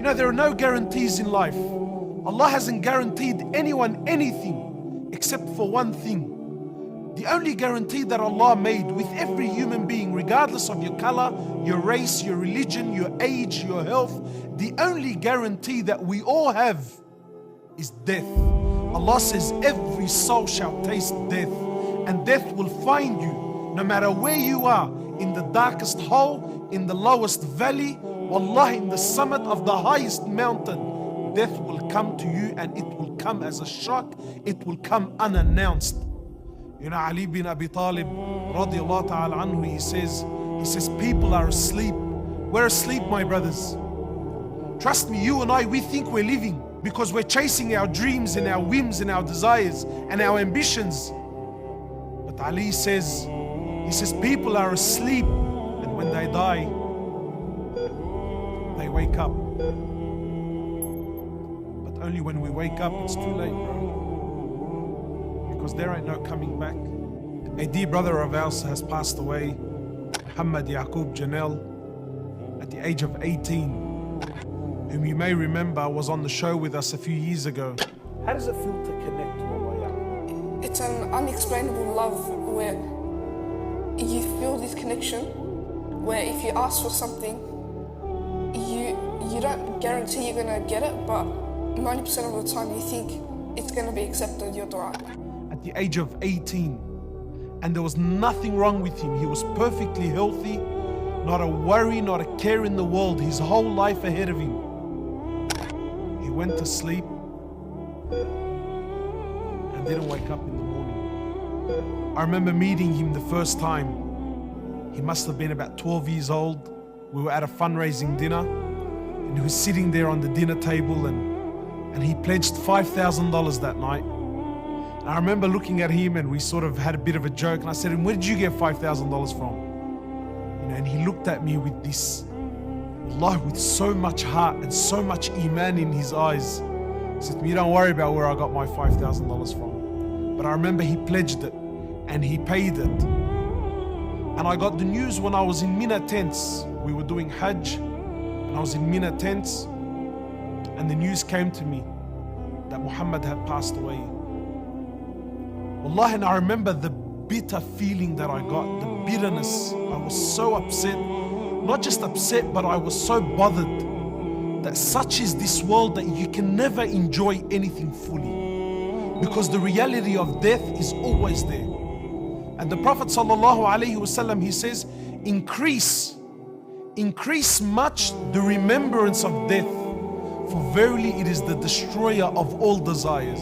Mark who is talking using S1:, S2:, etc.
S1: There are no guarantees in life. Allah hasn't guaranteed anyone anything except for one thing. The only guarantee that Allah made with every human being, regardless of your color, your race, your religion, your age, your health, the only guarantee that we all have is death. Allah says every soul shall taste death, and death will find you no matter where you are, in the darkest hole, in the lowest valley, wallah, in the summit of the highest mountain. Death will come to you, and it will come as a shock. It will come unannounced. Ali bin Abi Talib radiallahu ta'ala anhu, he says people are asleep. We're asleep, my brothers. Trust me, you and I, we think we're living because we're chasing our dreams and our whims and our desires and our ambitions. But Ali says, people are asleep, and when they die, they wake up. But only when we wake up, it's too late, bro. Because there ain't no coming back. A dear brother of ours has passed away, Muhammad Yaqub Janel, at the age of 18, whom you may remember was on the show with us a few years ago. How does it feel to connect to Allah?
S2: It's an unexplainable love where you feel this connection, where if you ask for something, you don't guarantee you're gonna get it, but 90% of the time you think it's gonna be accepted, your dua.
S1: At the age of 18, and there was nothing wrong with him. He was perfectly healthy, not a worry, not a care in the world, his whole life ahead of him. He went to sleep and didn't wake up in the morning. I remember meeting him the first time. He must have been about 12 years old. We were at a fundraising dinner, and he was sitting there on the dinner table, and he pledged $5,000 that night. And I remember looking at him, and we sort of had a bit of a joke, and I said to him, "Where did you get $5,000 from?" And he looked at me with this, Allah, with so much heart and so much iman in his eyes. He said to me, "You don't worry about where I got my $5,000 from." But I remember he pledged it, and he paid it. And I got the news when I was in Mina tents. We were doing Hajj, and I was in Mina tents, and the news came to me that Muhammad had passed away. Wallah, and I remember the bitter feeling that I got, the bitterness. I was so upset, not just upset, but I was so bothered that such is this world that you can never enjoy anything fully, because the reality of death is always there. And the Prophet ﷺ, he says, increase much the remembrance of death, for verily it is the destroyer of all desires.